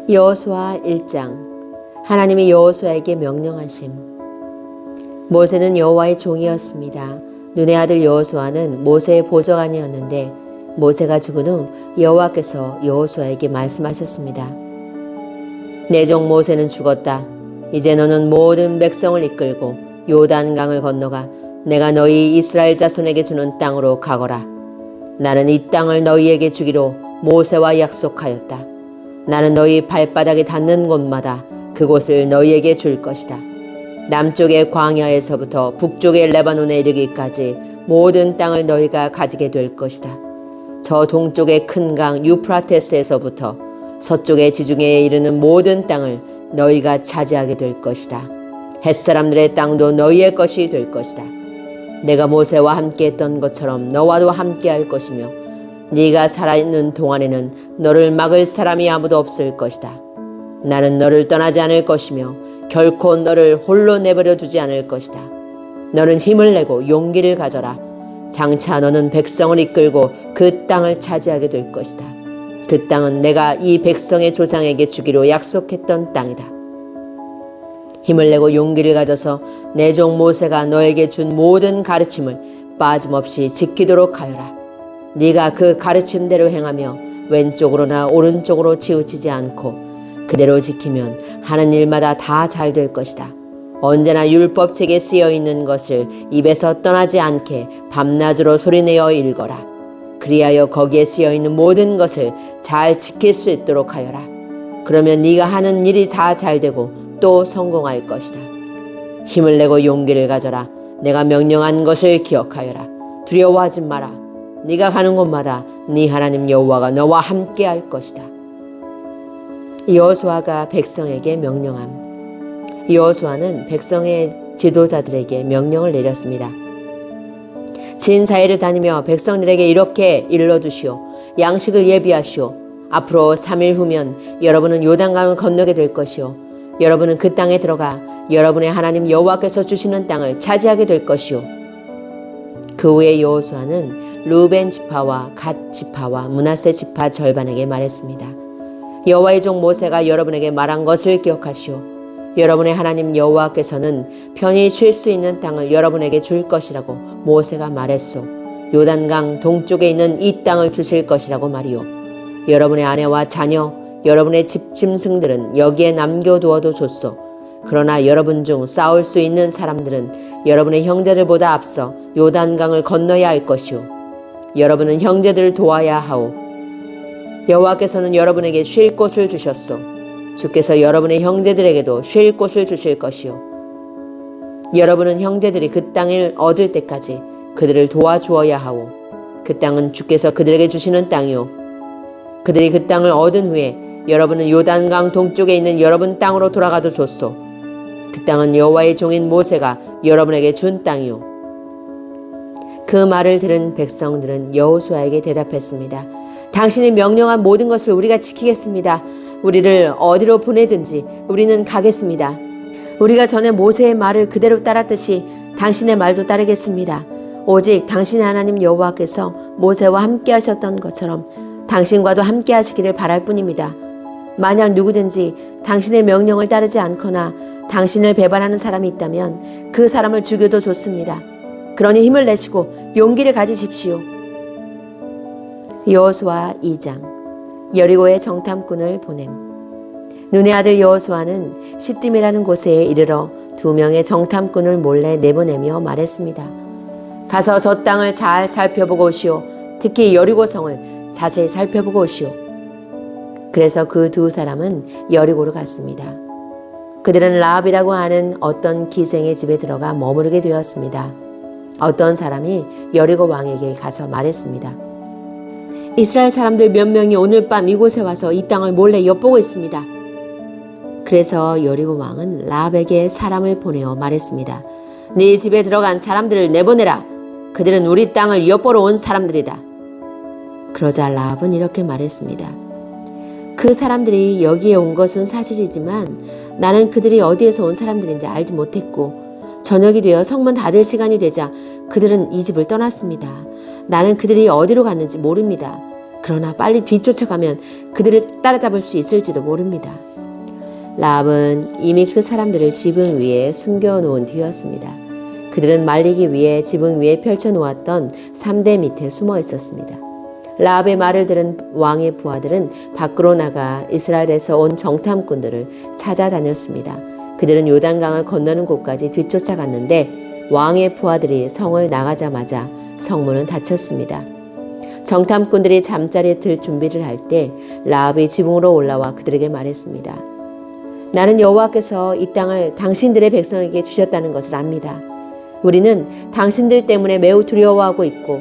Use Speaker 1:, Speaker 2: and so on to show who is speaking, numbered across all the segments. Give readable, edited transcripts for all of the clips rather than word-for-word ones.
Speaker 1: 여호수아 1장. 하나님이 여호수아에게 명령하심. 모세는 여호와의 종이었습니다. 눈의 아들 여호수아는 모세의 보좌관이었는데 모세가 죽은 후 여호와께서 여호수아에게 말씀하셨습니다. 내 종 모세는 죽었다. 이제 너는 모든 백성을 이끌고 요단강을 건너가 내가 너희 이스라엘 자손에게 주는 땅으로 가거라. 나는 이 땅을 너희에게 주기로 모세와 약속하였다. 나는 너희 발바닥이 닿는 곳마다 그곳을 너희에게 줄 것이다. 남쪽의 광야에서부터 북쪽의 레바논에 이르기까지 모든 땅을 너희가 가지게 될 것이다. 저 동쪽의 큰 강 유프라테스에서부터 서쪽의 지중해에 이르는 모든 땅을 너희가 차지하게 될 것이다. 햇사람들의 땅도 너희의 것이 될 것이다. 내가 모세와 함께 했던 것처럼 너와도 함께 할 것이며 네가 살아있는 동안에는 너를 막을 사람이 아무도 없을 것이다. 나는 너를 떠나지 않을 것이며 결코 너를 홀로 내버려 두지 않을 것이다. 너는 힘을 내고 용기를 가져라. 장차 너는 백성을 이끌고 그 땅을 차지하게 될 것이다. 그 땅은 내가 이 백성의 조상에게 주기로 약속했던 땅이다. 힘을 내고 용기를 가져서 내 종 모세가 너에게 준 모든 가르침을 빠짐없이 지키도록 하여라. 네가 그 가르침대로 행하며 왼쪽으로나 오른쪽으로 치우치지 않고 그대로 지키면 하는 일마다 다 잘 될 것이다. 언제나 율법책에 쓰여 있는 것을 입에서 떠나지 않게 밤낮으로 소리내어 읽어라. 그리하여 거기에 쓰여 있는 모든 것을 잘 지킬 수 있도록 하여라. 그러면 네가 하는 일이 다 잘 되고 또 성공할 것이다. 힘을 내고 용기를 가져라. 내가 명령한 것을 기억하여라. 두려워하지 마라. 네가 가는 곳마다 네 하나님 여호와가 너와 함께 할 것이다. 여호수아가 백성에게 명령함. 여호수아는 백성의 지도자들에게 명령을 내렸습니다. 진 사이를 다니며 백성들에게 이렇게 일러주시오. 양식을 예비하시오. 앞으로 3일 후면 여러분은 요단강을 건너게 될 것이오. 여러분은 그 땅에 들어가 여러분의 하나님 여호와께서 주시는 땅을 차지하게 될 것이오. 그 후에 여호수아는 르우벤 지파와 갓 지파와 므낫세 지파 절반에게 말했습니다. 여호와의 종 모세가 여러분에게 말한 것을 기억하시오. 여러분의 하나님 여호와께서는 편히 쉴 수 있는 땅을 여러분에게 줄 것이라고 모세가 말했소. 요단강 동쪽에 있는 이 땅을 주실 것이라고 말이오. 여러분의 아내와 자녀, 여러분의 집 짐승들은 여기에 남겨두어도 좋소. 그러나 여러분 중 싸울 수 있는 사람들은 여러분의 형제들보다 앞서 요단강을 건너야 할 것이오. 여러분은 형제들을 도와야 하오. 여호와께서는 여러분에게 쉴 곳을 주셨소. 주께서 여러분의 형제들에게도 쉴 곳을 주실 것이오. 여러분은 형제들이 그 땅을 얻을 때까지 그들을 도와주어야 하오. 그 땅은 주께서 그들에게 주시는 땅이오. 그들이 그 땅을 얻은 후에 여러분은 요단강 동쪽에 있는 여러분 땅으로 돌아가도 좋소. 그 땅은 여호와의 종인 모세가 여러분에게 준 땅이오. 그 말을 들은 백성들은 여호수아에게 대답했습니다. 당신이 명령한 모든 것을 우리가 지키겠습니다. 우리를 어디로 보내든지 우리는 가겠습니다. 우리가 전에 모세의 말을 그대로 따랐듯이 당신의 말도 따르겠습니다. 오직 당신의 하나님 여호와께서 모세와 함께 하셨던 것처럼 당신과도 함께 하시기를 바랄 뿐입니다. 만약 누구든지 당신의 명령을 따르지 않거나 당신을 배반하는 사람이 있다면 그 사람을 죽여도 좋습니다. 그러니 힘을 내시고 용기를 가지십시오. 여호수아 2장. 여리고의 정탐꾼을 보냄. 눈의 아들 여호수아는 시딤이라는 곳에 이르러 2명의 정탐꾼을 몰래 내보내며 말했습니다. 가서 저 땅을 잘 살펴보고 오시오. 특히 여리고성을 자세히 살펴보고 오시오. 그래서 그 2사람은 여리고로 갔습니다. 그들은 라합이라고 하는 어떤 기생의 집에 들어가 머무르게 되었습니다. 어떤 사람이 여리고 왕에게 가서 말했습니다. 이스라엘 사람들 몇 명이 오늘 밤 이곳에 와서 이 땅을 몰래 엿보고 있습니다. 그래서 여리고 왕은 라합에게 사람을 보내어 말했습니다. 네 집에 들어간 사람들을 내보내라. 그들은 우리 땅을 엿보러 온 사람들이다. 그러자 라합은 이렇게 말했습니다. 그 사람들이 여기에 온 것은 사실이지만 나는 그들이 어디에서 온 사람들인지 알지 못했고 저녁이 되어 성문 닫을 시간이 되자 그들은 이 집을 떠났습니다. 나는 그들이 어디로 갔는지 모릅니다. 그러나 빨리 뒤쫓아가면 그들을 따라잡을 수 있을지도 모릅니다. 라합은 이미 그 사람들을 지붕 위에 숨겨놓은 뒤였습니다. 그들은 말리기 위해 지붕 위에 펼쳐놓았던 3대 밑에 숨어 있었습니다. 라합의 말을 들은 왕의 부하들은 밖으로 나가 이스라엘에서 온 정탐꾼들을 찾아다녔습니다. 그들은 요단강을 건너는 곳까지 뒤쫓아갔는데 왕의 부하들이 성을 나가자마자 성문은 닫혔습니다. 정탐꾼들이 잠자리에 들 준비를 할 때 라합이 지붕으로 올라와 그들에게 말했습니다. 나는 여호와께서 이 땅을 당신들의 백성에게 주셨다는 것을 압니다. 우리는 당신들 때문에 매우 두려워하고 있고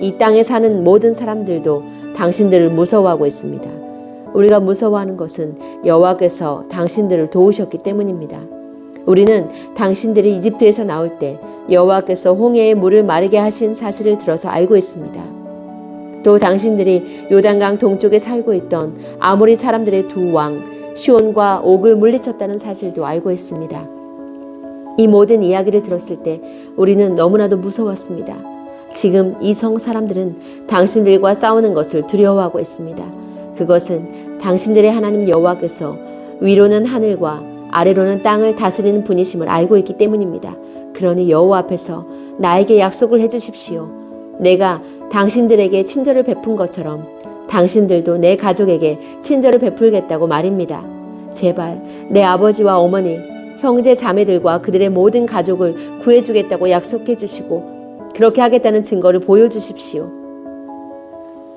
Speaker 1: 이 땅에 사는 모든 사람들도 당신들을 무서워하고 있습니다. 우리가 무서워하는 것은 여호와께서 당신들을 도우셨기 때문입니다. 우리는 당신들이 이집트에서 나올 때 여호와께서 홍해의 물을 마르게 하신 사실을 들어서 알고 있습니다. 또 당신들이 요단강 동쪽에 살고 있던 아모리 사람들의 두 왕 시온과 옥을 물리쳤다는 사실도 알고 있습니다. 이 모든 이야기를 들었을 때 우리는 너무나도 무서웠습니다. 지금 이 성 사람들은 당신들과 싸우는 것을 두려워하고 있습니다. 그것은 당신들의 하나님 여호와께서 위로는 하늘과 아래로는 땅을 다스리는 분이심을 알고 있기 때문입니다. 그러니 여호와 앞에서 나에게 약속을 해주십시오. 내가 당신들에게 친절을 베푼 것처럼 당신들도 내 가족에게 친절을 베풀겠다고 말입니다. 제발 내 아버지와 어머니, 형제 자매들과 그들의 모든 가족을 구해주겠다고 약속해 주시고 그렇게 하겠다는 증거를 보여주십시오.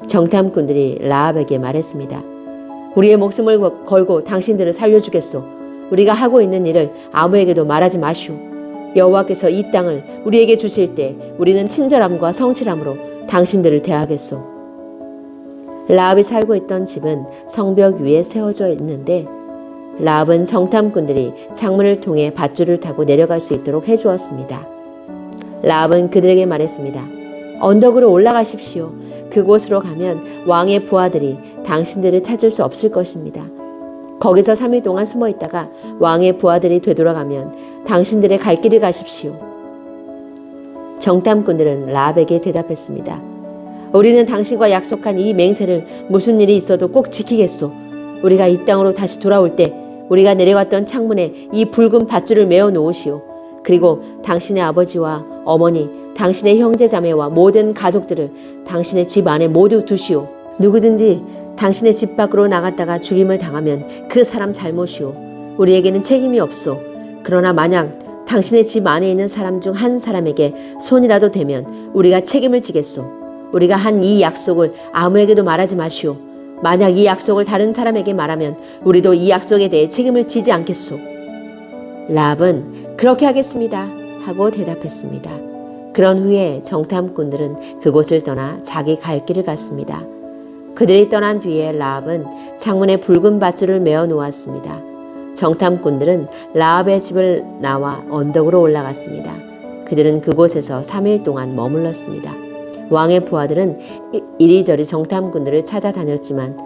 Speaker 1: 정탐꾼들이 라합에게 말했습니다. 우리의 목숨을 걸고 당신들을 살려주겠소. 우리가 하고 있는 일을 아무에게도 말하지 마시오. 여호와께서 이 땅을 우리에게 주실 때 우리는 친절함과 성실함으로 당신들을 대하겠소. 라합이 살고 있던 집은 성벽 위에 세워져 있는데 라합은 정탐꾼들이 창문을 통해 밧줄을 타고 내려갈 수 있도록 해주었습니다. 라합은 그들에게 말했습니다. 언덕으로 올라가십시오. 그곳으로 가면 왕의 부하들이 당신들을 찾을 수 없을 것입니다. 거기서 3일 동안 숨어 있다가 왕의 부하들이 되돌아가면 당신들의 갈 길을 가십시오. 정탐꾼들은 라합에게 대답했습니다. 우리는 당신과 약속한 이 맹세를 무슨 일이 있어도 꼭 지키겠소. 우리가 이 땅으로 다시 돌아올 때 우리가 내려왔던 창문에 이 붉은 밧줄을 메어 놓으시오. 그리고 당신의 아버지와 어머니, 당신의 형제자매와 모든 가족들을 당신의 집 안에 모두 두시오. 누구든지 당신의 집 밖으로 나갔다가 죽임을 당하면 그 사람 잘못이오. 우리에게는 책임이 없소. 그러나 만약 당신의 집 안에 있는 사람 중 한 사람에게 손이라도 대면 우리가 책임을 지겠소. 우리가 한 이 약속을 아무에게도 말하지 마시오. 만약 이 약속을 다른 사람에게 말하면 우리도 이 약속에 대해 책임을 지지 않겠소. 라합은 그렇게 하겠습니다 하고 대답했습니다. 그런 후에 정탐꾼들은 그곳을 떠나 자기 갈 길을 갔습니다. 그들이 떠난 뒤에 라합은 창문에 붉은 밧줄을 메어 놓았습니다. 정탐꾼들은 라합의 집을 나와 언덕으로 올라갔습니다. 그들은 그곳에서 3일 동안 머물렀습니다. 왕의 부하들은 이리저리 정탐꾼들을 찾아다녔지만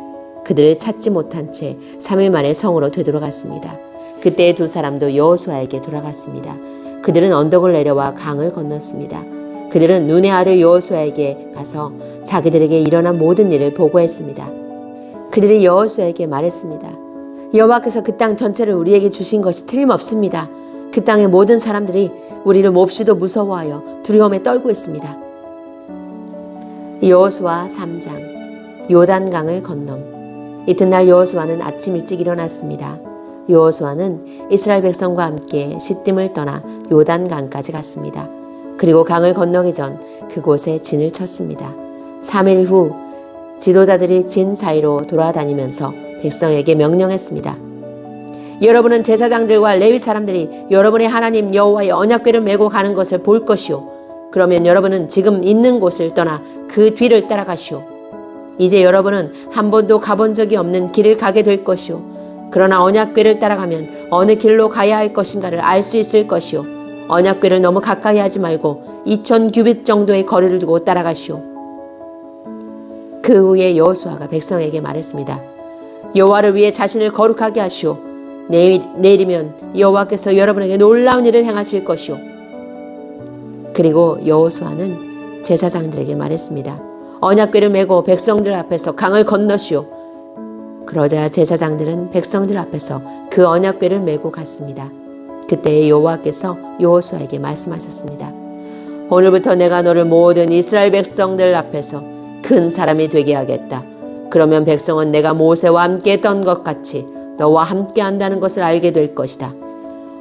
Speaker 1: 그들을 찾지 못한 채 3일 만에 성으로 되돌아갔습니다. 그때 두 사람도 여호수아에게 돌아갔습니다. 그들은 언덕을 내려와 강을 건넜습니다. 그들은 눈의 아들 여호수아에게 가서 자기들에게 일어난 모든 일을 보고했습니다. 그들이 여호수아에게 말했습니다. 여호와께서 그 땅 전체를 우리에게 주신 것이 틀림없습니다. 그 땅의 모든 사람들이 우리를 몹시도 무서워하여 두려움에 떨고 있습니다. 여호수아 3장 요단강을 건넌. 이튿날 여호수아는 아침 일찍 일어났습니다. 여호수아는 이스라엘 백성과 함께 시딤을 떠나 요단강까지 갔습니다. 그리고 강을 건너기 전 그곳에 진을 쳤습니다. 3일 후 지도자들이 진 사이로 돌아다니면서 백성에게 명령했습니다. 여러분은 제사장들과 레위 사람들이 여러분의 하나님 여호와의 언약궤를 메고 가는 것을 볼 것이요. 그러면 여러분은 지금 있는 곳을 떠나 그 뒤를 따라가시오. 이제 여러분은 한 번도 가본 적이 없는 길을 가게 될 것이오. 그러나 언약궤를 따라가면 어느 길로 가야 할 것인가를 알 수 있을 것이오. 언약궤를 너무 가까이 하지 말고 2000규빗 정도의 거리를 두고 따라가시오. 그 후에 여호수아가 백성에게 말했습니다. 여호와를 위해 자신을 거룩하게 하시오. 내일이면 여호와께서 여러분에게 놀라운 일을 행하실 것이오. 그리고 여호수아는 제사장들에게 말했습니다. 언약궤를 메고 백성들 앞에서 강을 건너시오. 그러자 제사장들은 백성들 앞에서 그 언약궤를 메고 갔습니다. 그때 여호와께서 여호수아에게 말씀하셨습니다. 오늘부터 내가 너를 모든 이스라엘 백성들 앞에서 큰 사람이 되게 하겠다. 그러면 백성은 내가 모세와 함께 했던 것 같이 너와 함께 한다는 것을 알게 될 것이다.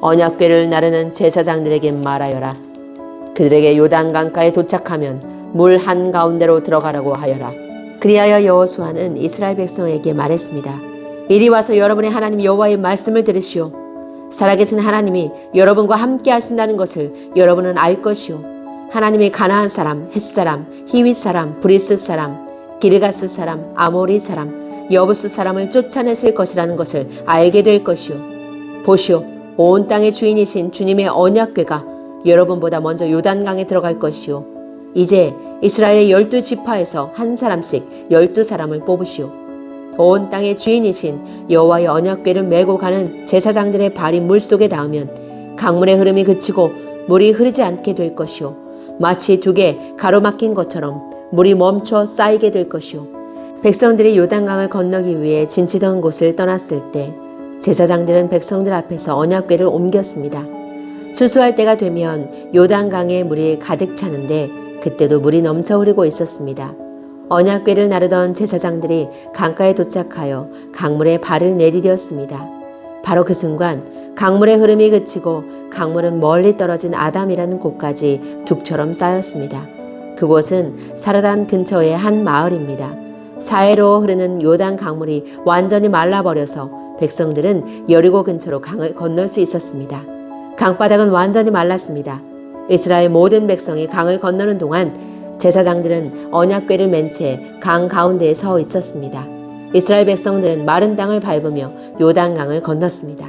Speaker 1: 언약궤를 나르는 제사장들에게 말하여라. 그들에게 요단강가에 도착하면 물 한가운데로 들어가라고 하여라. 그리하여 여호수아는 이스라엘 백성에게 말했습니다. 이리 와서 여러분의 하나님 여호와의 말씀을 들으시오. 살아계신 하나님이 여러분과 함께 하신다는 것을 여러분은 알 것이오. 하나님이 가나안 사람, 헷 사람, 히윗 사람, 브리스 사람, 기르가스 사람, 아모리 사람, 여부스 사람을 쫓아내실 것이라는 것을 알게 될 것이오. 보시오, 온 땅의 주인이신 주님의 언약궤가 여러분보다 먼저 요단강에 들어갈 것이오. 이제 이스라엘의 12지파에서 한 사람씩 12사람을 뽑으시오. 온 땅의 주인이신 여호와의 언약궤를 메고 가는 제사장들의 발이 물속에 닿으면 강물의 흐름이 그치고 물이 흐르지 않게 될 것이오. 마치 두 개 가로막힌 것처럼 물이 멈춰 쌓이게 될 것이오. 백성들이 요단강을 건너기 위해 진치던 곳을 떠났을 때 제사장들은 백성들 앞에서 언약궤를 옮겼습니다. 추수할 때가 되면 요단강에 물이 가득 차는데 그때도 물이 넘쳐 흐르고 있었습니다. 언약궤를 나르던 제사장들이 강가에 도착하여 강물에 발을 내디뎠습니다. 바로 그 순간 강물의 흐름이 그치고 강물은 멀리 떨어진 아담이라는 곳까지 둑처럼 쌓였습니다. 그곳은 사르단 근처의 한 마을입니다. 사해로 흐르는 요단 강물이 완전히 말라버려서 백성들은 여리고 근처로 강을 건널 수 있었습니다. 강바닥은 완전히 말랐습니다. 이스라엘 모든 백성이 강을 건너는 동안 제사장들은 언약궤를 맨 채 강 가운데에 서 있었습니다. 이스라엘 백성들은 마른 땅을 밟으며 요단강을 건넜습니다.